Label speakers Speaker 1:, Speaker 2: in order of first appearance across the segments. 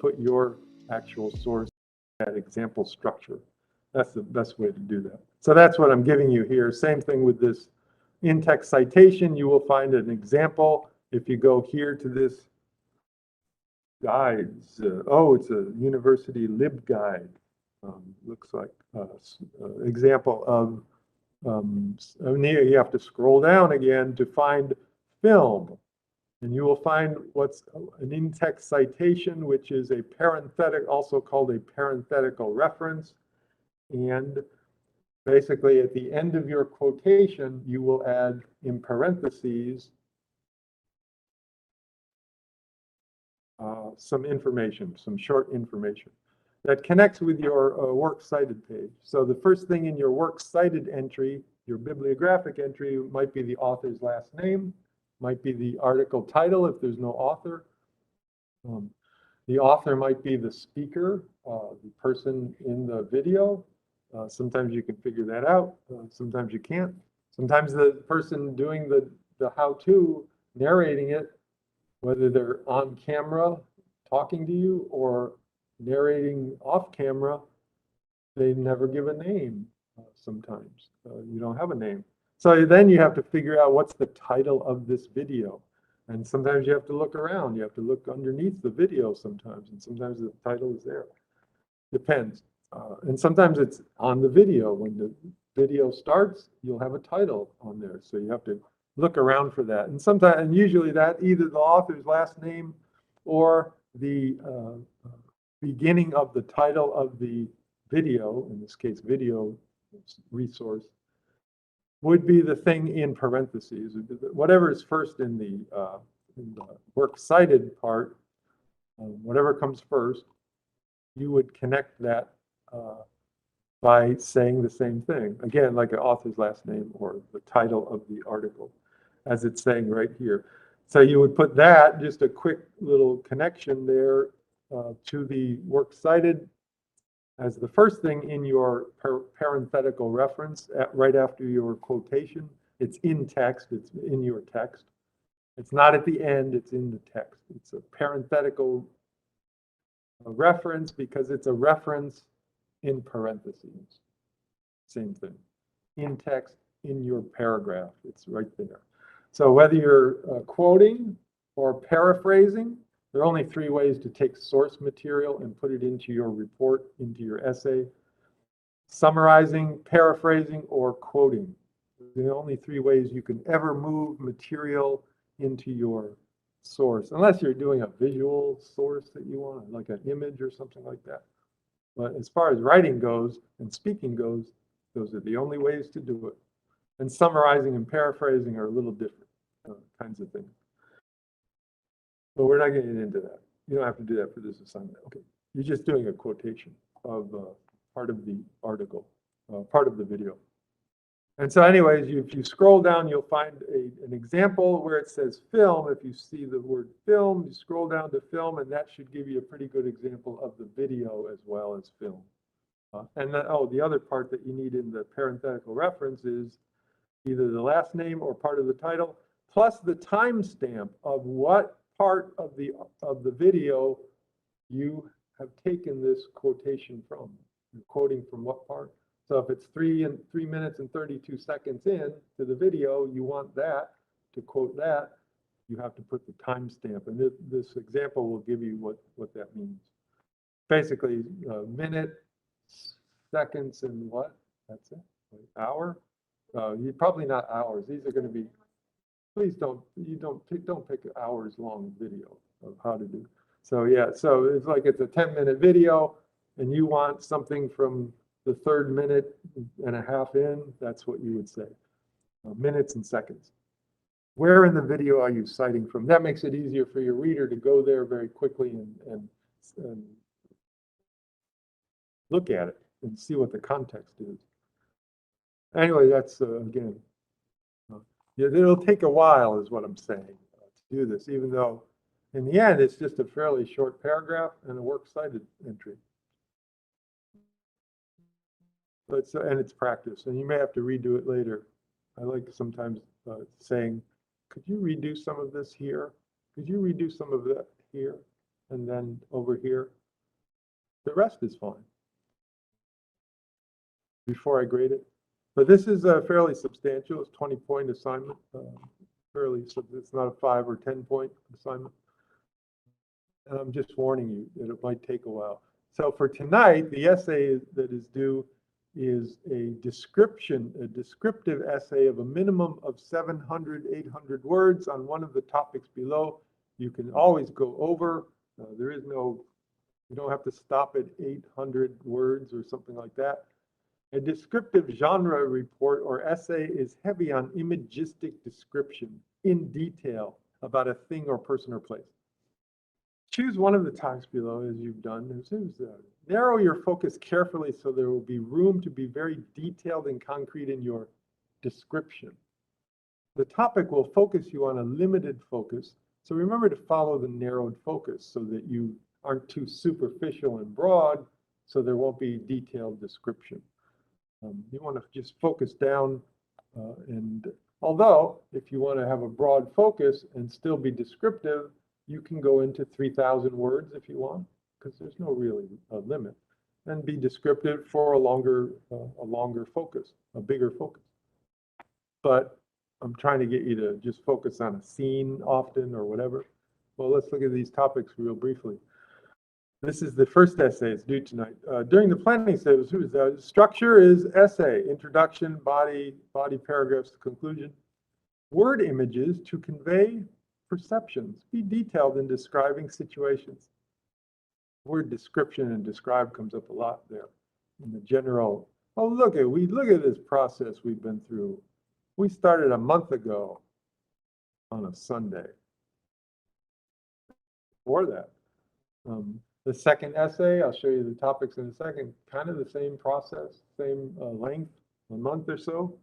Speaker 1: put your actual source in that example structure. That's the best way to do that. So that's what I'm giving you here. Same thing with this in-text citation. You will find an example if you go here to this guides. It's a university libguide. Looks like example of, you have to scroll down again to find film. And you will find what's an in-text citation, which is a parenthetic, also called a parenthetical reference. And basically at the end of your quotation, you will add in parentheses some information, some short information that connects with your works cited page. So the first thing in your works cited entry, your bibliographic entry, might be the author's last name, might be the article title if there's no author. The author might be the speaker, the person in the video. Sometimes you can figure that out, sometimes you can't. Sometimes the person doing the how-to, narrating it, whether they're on camera talking to you or narrating off camera, they never give a name sometimes. You don't have a name. So then you have to figure out what's the title of this video. And sometimes you have to look around. You have to look underneath the video sometimes. And sometimes the title is there. Depends. And sometimes it's on the video. When the video starts, you'll have a title on there. So you have to look around for that. And sometimes, and usually that either the author's last name or the beginning of the title of the video, in this case, video resource, would be the thing in parentheses. Whatever is first in the works cited part, whatever comes first, you would connect that by saying the same thing. Again, like an author's last name or the title of the article, as it's saying right here. So you would put that, just a quick little connection there to the works cited as the first thing in your parenthetical reference right after your quotation. It's in text, it's in your text. It's not at the end, it's in the text. It's a parenthetical reference because it's a reference in parentheses. Same thing. In text, in your paragraph, it's right there. So whether you're quoting or paraphrasing, there are only three ways to take source material and put it into your report, into your essay. Summarizing, paraphrasing, or quoting. The only three ways you can ever move material into your source, unless you're doing a visual source that you want, like an image or something like that. But as far as writing goes and speaking goes, those are the only ways to do it. And summarizing and paraphrasing are a little different kinds of things. But we're not getting into that. You don't have to do that for this assignment. Okay, you're just doing a quotation of part of the article, part of the video. And so anyways, if you scroll down, you'll find an example where it says film. If you see the word film, you scroll down to film, and that should give you a pretty good example of the video as well as film. And then, the other part that you need in the parenthetical reference is either the last name or part of the title, plus the timestamp of what part of the video you have taken this quotation from. You're quoting from what part? So if it's 3 minutes and 32 seconds in to the video, you want that, to quote that, you have to put the timestamp. And this example will give you what that means. Basically, minute, seconds, and what? That's it. Hour? You're probably not hours. These are going to be. Please don't pick hours long video of how to do. So yeah, so it's like it's a 10-minute video, and you want something from the 3rd minute and a half in. That's what you would say. Minutes and seconds. Where in the video are you citing from? That makes it easier for your reader to go there very quickly and look at it and see what the context is. Anyway, that's again. Yeah, it'll take a while, is what I'm saying, to do this, even though in the end it's just a fairly short paragraph and a works cited entry. But and it's practice, and you may have to redo it later. I like sometimes saying, could you redo some of this here? Could you redo some of that here? and then over here, the rest is fine before I grade it. But this is a fairly substantial, it's 20-point assignment, it's not a 5 or 10-point assignment. And I'm just warning you that it might take a while. So for tonight, the essay that is due is a descriptive essay of a minimum of 700, 800 words on one of the topics below. You can always go over. You don't have to stop at 800 words or something like that. A descriptive genre report or essay is heavy on imagistic description in detail about a thing or person or place. Choose one of the topics below as you've done. Narrow your focus carefully so there will be room to be very detailed and concrete in your description. The topic will focus you on a limited focus, so remember to follow the narrowed focus so that you aren't too superficial and broad, so there won't be detailed description. You want to just focus down, and although if you want to have a broad focus and still be descriptive, you can go into 3,000 words if you want, because there's no really limit, and be descriptive for a longer focus, a bigger focus. But I'm trying to get you to just focus on a scene often or whatever. Well, let's look at these topics real briefly. This is the first essay. It's due tonight. During the planning stage, structure is essay, introduction, body paragraphs, conclusion. Word images to convey perceptions. Be detailed in describing situations. Word description and describe comes up a lot there. In the general, look at this process we've been through. We started a month ago on a Sunday. Before that. The second essay, I'll show you the topics in a second, kind of the same process, same length, a month or so.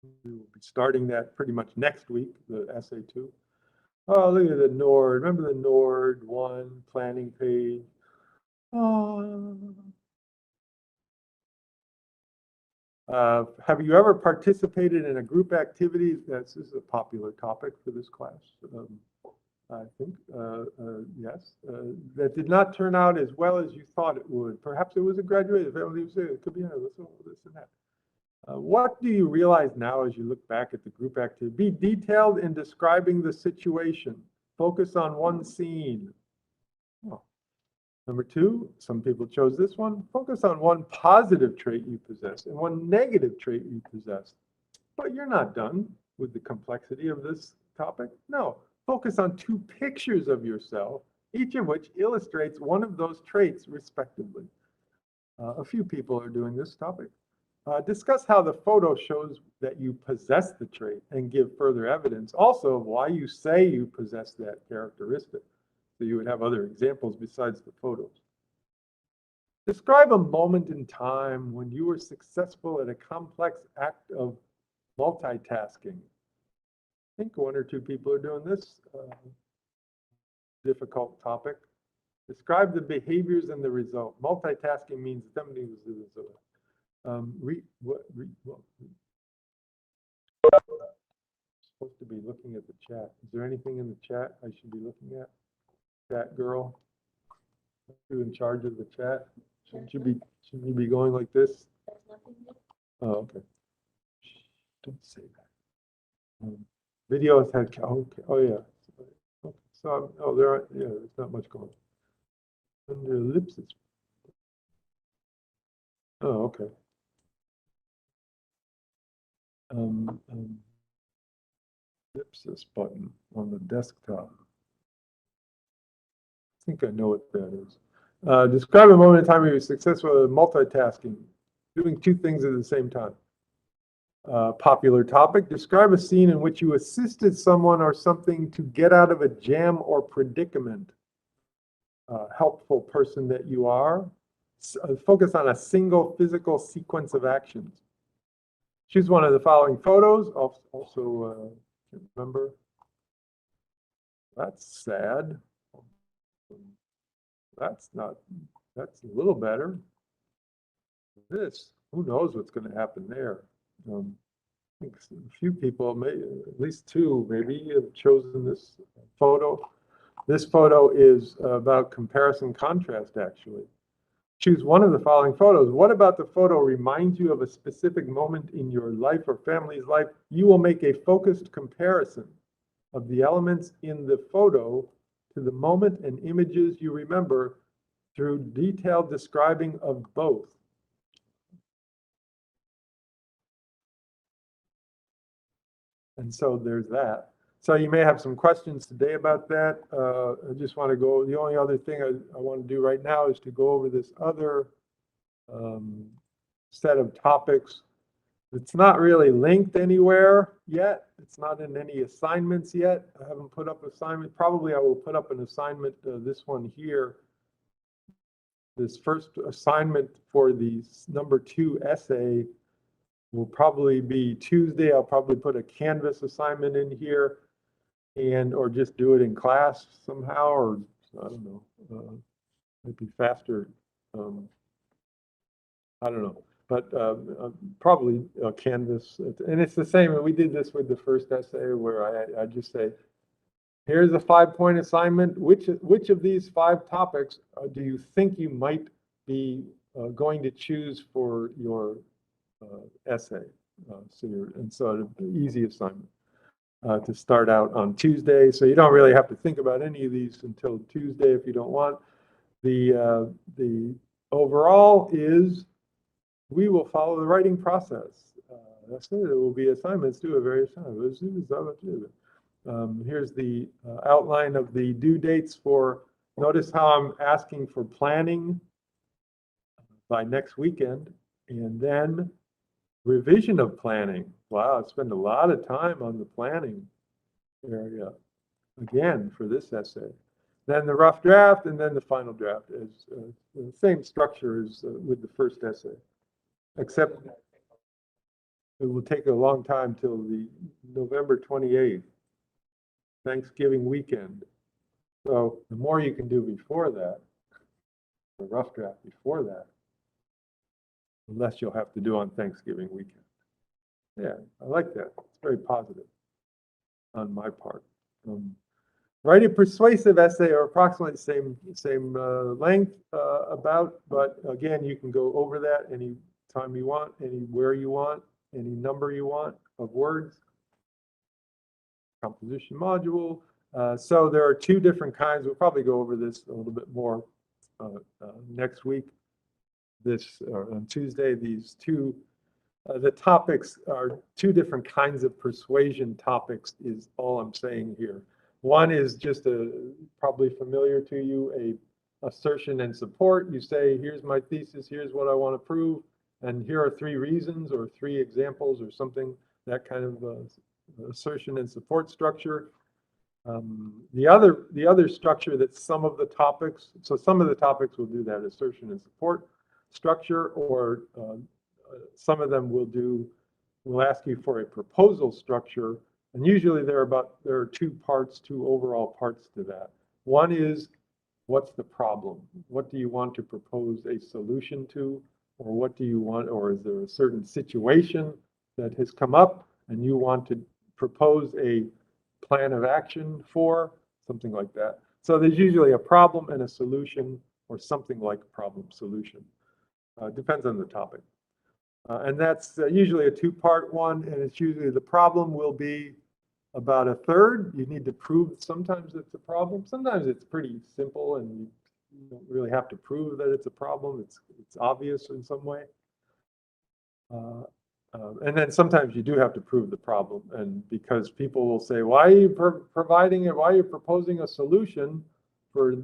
Speaker 1: We will be starting that pretty much next week, the essay 2. Oh, look at the NORD. Remember the NORD 1 planning page? Have you ever participated in a group activity? This is a popular topic for this class. I think, yes, that did not turn out as well as you thought it would. Perhaps it was a graduate, it could be this and that. What do you realize now as you look back at the group activity? Be detailed in describing the situation. Focus on one scene. Oh. Number 2, some people chose this one. Focus on one positive trait you possess and one negative trait you possess. But you're not done with the complexity of this topic. No. Focus on 2 pictures of yourself, each of which illustrates one of those traits respectively. A few people are doing this topic. Discuss how the photo shows that you possess the trait and give further evidence also of why you say you possess that characteristic. So you would have other examples besides the photos. Describe a moment in time when you were successful at a complex act of multitasking. I think 1 or 2 people are doing this difficult topic. Describe the behaviors and the result. Multitasking means somebody was the result. Supposed to be looking at the chat. Is there anything in the chat I should be looking at? Chat girl, you in charge of the chat? Shouldn't you be going like this? Oh, okay. Don't say that. Videos had, okay, oh yeah. Okay. So, there's not much going on. Under ellipsis. Oh, okay. Ellipsis button on the desktop. I think I know what that is. Describe a moment in time where you're successful at multitasking, doing 2 things at the same time. Popular topic. Describe a scene in which you assisted someone or something to get out of a jam or predicament. Helpful person that you are. Focus on a single physical sequence of actions. Choose one of the following photos. Also, can't remember. That's sad. That's a little better. This, who knows what's going to happen there. I think a few people, at least 2 maybe, have chosen this photo. This photo is about comparison contrast, actually. Choose one of the following photos. What about the photo reminds you of a specific moment in your life or family's life? You will make a focused comparison of the elements in the photo to the moment and images you remember through detailed describing of both. And so there's that. So you may have some questions today about that. I just want to go, the only other thing I want to do right now is to go over this other set of topics. It's not really linked anywhere yet. It's not in any assignments yet. I haven't put up assignment. Probably I will put up an assignment, this one here. This first assignment for the number 2 essay will probably be Tuesday. I'll probably put a Canvas assignment in here and or just do it in class somehow, or I don't know, might be faster. I don't know, but probably Canvas. And it's the same. We did this with the first essay where I just say, here's a 5-point assignment. Which of these 5 topics do you think you might be going to choose for your essay? So an easy assignment to start out on Tuesday. So you don't really have to think about any of these until Tuesday if you don't want. The overall is we will follow the writing process. That's it. There will be assignments due at various times. Here's the outline of the due dates for. Notice how I'm asking for planning by next weekend, and then revision of planning. Wow, I spend a lot of time on the planning area again for this essay. Then the rough draft, and then the final draft is the same structure as with the first essay, except it will take a long time till the November 28th, Thanksgiving weekend. So the more you can do before that, the rough draft before that, the less you'll have to do on Thanksgiving weekend. Yeah, I like that. It's very positive on my part. Write a persuasive essay or approximately same length about, but again, you can go over that any time you want, anywhere you want, any number you want of words. Composition module. So there are 2 different kinds. We'll probably go over this a little bit more next week. On Tuesday, these 2, the topics are 2 different kinds of persuasion topics is all I'm saying here. One is just probably familiar to you, a assertion and support. You say, here's my thesis, here's what I want to prove, and here are 3 reasons or 3 examples or something, that kind of assertion and support structure. The other structure that some of the topics, so some of the topics will do that assertion and support structure, or some of them will ask you for a proposal structure, and usually there are 2 overall parts to that. One is, what's the problem? What do you want to propose a solution to, or what do you want, or is there a certain situation that has come up and you want to propose a plan of action for, something like that. So there's usually a problem and a solution, or something like problem solution. Depends on the topic. And that's usually a 2-part one, and it's usually the problem will be about a third. You need to prove sometimes it's a problem. Sometimes it's pretty simple and you don't really have to prove that it's a problem. It's obvious in some way. And then sometimes you do have to prove the problem, and because people will say, why are you providing it? Why are you proposing a solution for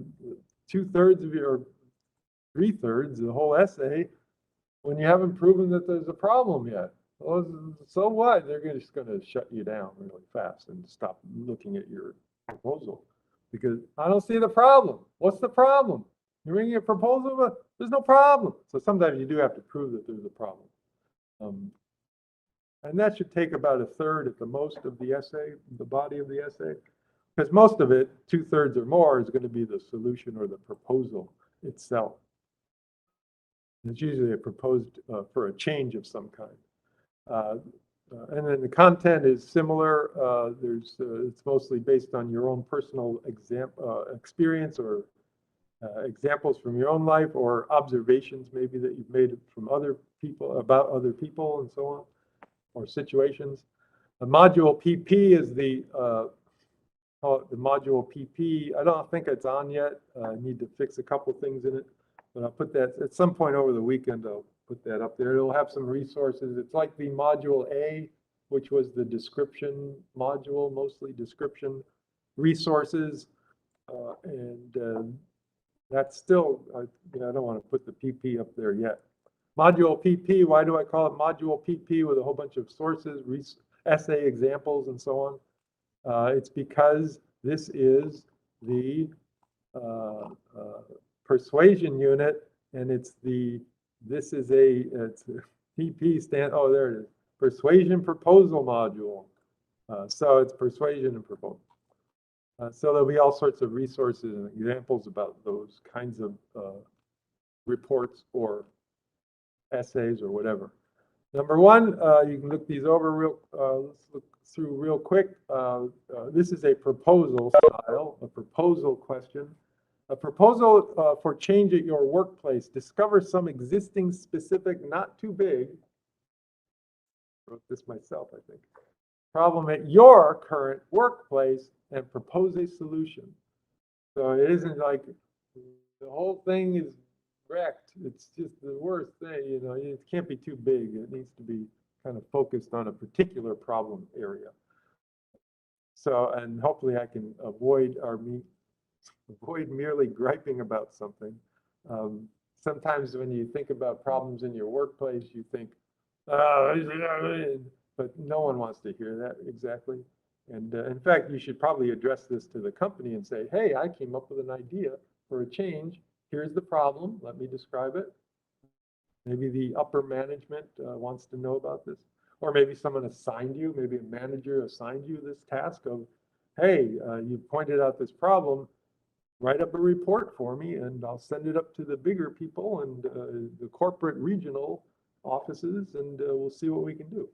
Speaker 1: 2/3 of your, 3/3, the whole essay, when you haven't proven that there's a problem yet? Well, so what? They're just going to shut you down really fast and stop looking at your proposal because I don't see the problem. What's the problem? You're bringing a proposal, but there's no problem. So sometimes you do have to prove that there's a problem. And that should take about a third at the most of the essay, the body of the essay, because most of it, 2/3 or more, is going to be the solution or the proposal itself. And it's usually a proposed for a change of some kind. And then the content is similar. It's mostly based on your own personal experience or examples from your own life or observations maybe that you've made from other people about other people and so on, or situations. The module PP is call it the module PP. I don't think it's on yet. I need to fix a couple things in it, but I'll put that at some point over the weekend. I'll put that up there. It'll have some resources. It's like the module A, which was the description module, mostly description resources, and that's still, I don't want to put the PP up there yet. Module PP, why do I call it module PP with a whole bunch of sources, essay examples, and so on? It's because this is the persuasion unit, and it's PP stand, oh, there it is, persuasion proposal module. So it's persuasion and proposal. So there'll be all sorts of resources and examples about those kinds of reports or essays or whatever. Number one, you can look these over let's look through real quick. This is a proposal style, a proposal question. A proposal for change at your workplace. Discover some existing specific, not too big, I wrote this myself, I think, problem at your current workplace and propose a solution. So it isn't like the whole thing is wrecked. It's just the worst thing, it can't be too big. It needs to be kind of focused on a particular problem area. So, and hopefully I can avoid merely griping about something. Sometimes when you think about problems in your workplace, you think, but no one wants to hear that exactly. And in fact, you should probably address this to the company and say, hey, I came up with an idea for a change. Here's the problem. Let me describe it. Maybe the upper management wants to know about this. Or maybe someone assigned you, maybe a manager assigned you this task of, hey, you pointed out this problem. Write up a report for me and I'll send it up to the bigger people and the corporate regional offices, and we'll see what we can do.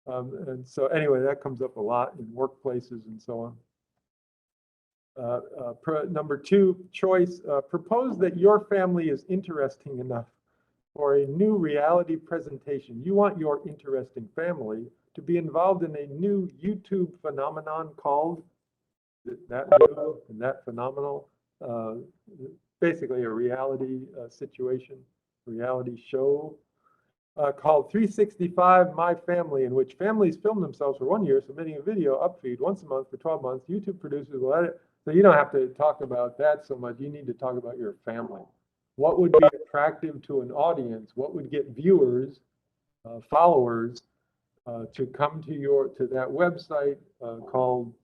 Speaker 1: And so anyway, that comes up a lot in workplaces and so on. Number two choice, propose that your family is interesting enough for a new reality presentation. You want your interesting family to be involved in a new YouTube phenomenon called that new and that phenomenal, basically a reality situation, reality show called 365 My Family, in which families film themselves for 1 year, submitting a video upfeed once a month for 12 months. YouTube producers will edit. So you don't have to talk about that so much. You need to talk about your family. What would be attractive to an audience? What would get viewers, followers, to come to that website called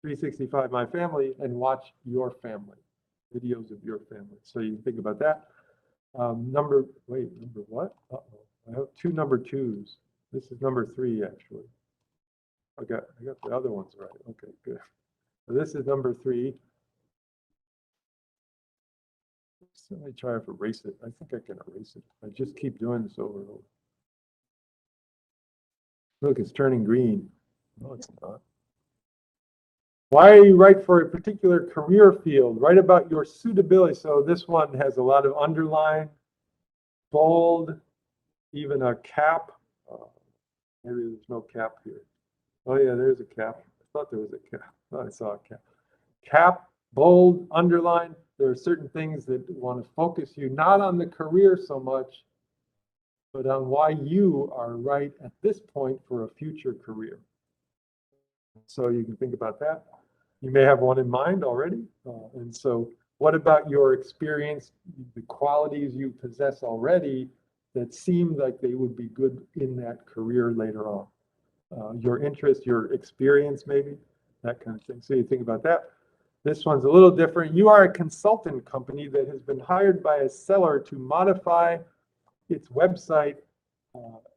Speaker 1: 365 My Family and watch your family, videos of your family. So you can think about that. Number what? I have two number twos. This is number three, actually. I got the other ones right. Okay, good. So this is number three. So let me try to erase it. I think I can erase it. I just keep doing this over and over. Look, it's turning green. No, it's not. Why are you right for a particular career field? Write about your suitability. So this one has a lot of underline, bold, even a cap. Maybe there's no cap here. Oh yeah, there's a cap. I thought there was a cap. Oh, I saw a cap. Cap, bold, underline. There are certain things that want to focus you not on the career so much, but on why you are right at this point for a future career. So you can think about that. You may have one in mind already. And so what about your experience, the qualities you possess already that seem like they would be good in that career later on? Your interest, your experience maybe, that kind of thing. So you think about that. This one's a little different. You are a consultant company that has been hired by a seller to modify its website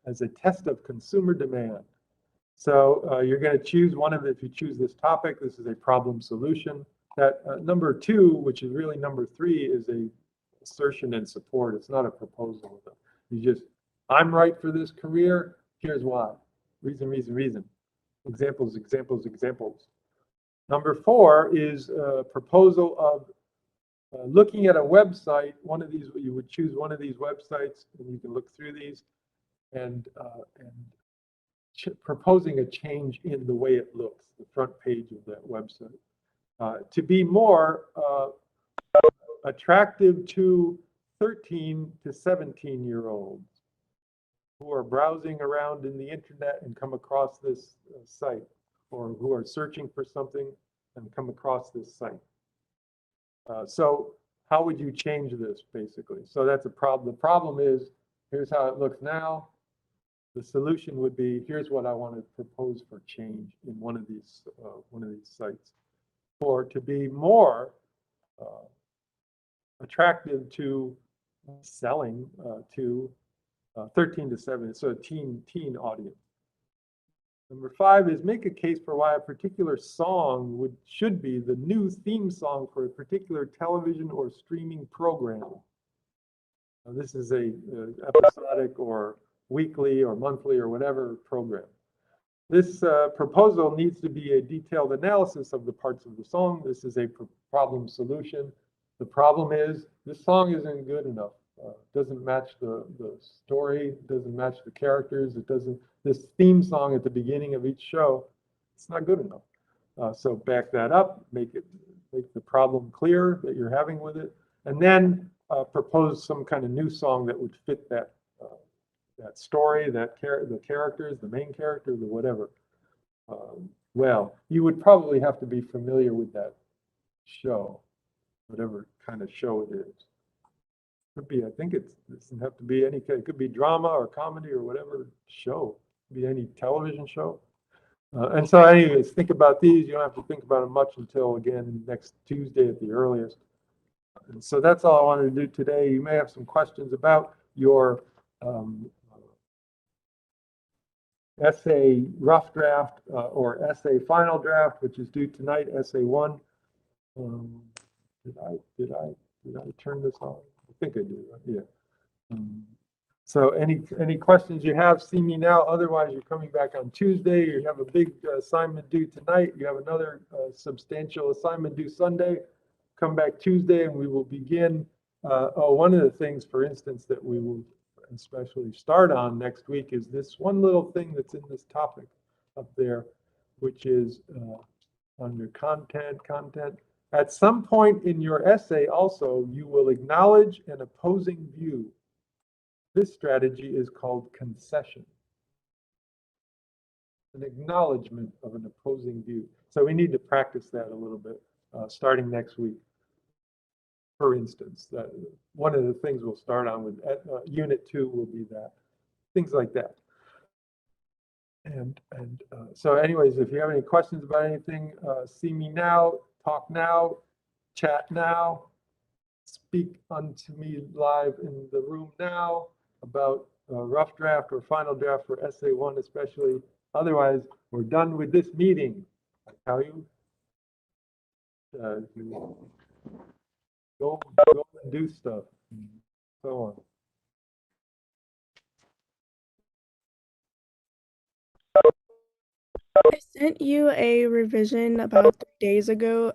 Speaker 1: as a test of consumer demand. So you're going to choose one of, if you choose this topic, this is a problem solution. That number two, which is really number three, is a assertion and support. It's not a proposal. You just, I'm right for this career. Here's why. reason. Examples, examples, examples. Number 4 is a proposal of looking at a website. One of these, you would choose one of these websites, and you can look through these, and proposing a change in the way it looks, the front page of that website, to be more attractive to 13 to 17-year-olds who are browsing around in the internet and come across this site, or who are searching for something and come across this site. So how would you change this, basically? So that's a problem. The problem is, here's how it looks now. The solution would be, here's what I want to propose for change in one of these sites, or to be more attractive to selling to 13 to 17, so a teen audience. Number 5 is make a case for why a particular song should be the new theme song for a particular television or streaming program. Now, this is a episodic or weekly or monthly or whatever program. This proposal needs to be a detailed analysis of the parts of the song. This is a problem solution. The problem is this song isn't good enough. Doesn't match the story, doesn't match the characters. It doesn't. This theme song at the beginning of each show, it's not good enough. So back that up, make the problem clear that you're having with it, and then propose some kind of new song that would fit that story, the characters, the main character, the whatever. Well, you would probably have to be familiar with that show, whatever kind of show it is. Could be, I think it doesn't have to be any, it could be drama or comedy or whatever show. It could be any television show. And so anyways, think about these. You don't have to think about them much until, again, next Tuesday at the earliest. And so that's all I wanted to do today. You may have some questions about your essay rough draft or essay final draft, which is due tonight, essay 1. Did I turn this on? I think I did, yeah. So any questions you have, see me now. Otherwise, you're coming back on Tuesday. You have a big assignment due tonight. You have another substantial assignment due Sunday. Come back Tuesday, and we will begin. One of the things, for instance, that we will especially start on next week is this one little thing that's in this topic up there, which is under content. At some point in your essay also, you will acknowledge an opposing view. This strategy is called concession. An acknowledgement of an opposing view. So we need to practice that a little bit starting next week. For instance, one of the things we'll start on with Unit 2 will be that. Things like that. And so anyways, if you have any questions about anything, see me now, talk now, chat now, speak unto me live in the room now about rough draft or final draft for essay 1 especially. Otherwise, we're done with this meeting. I tell you, go and do stuff, and so on.
Speaker 2: I sent you a revision about 3 days ago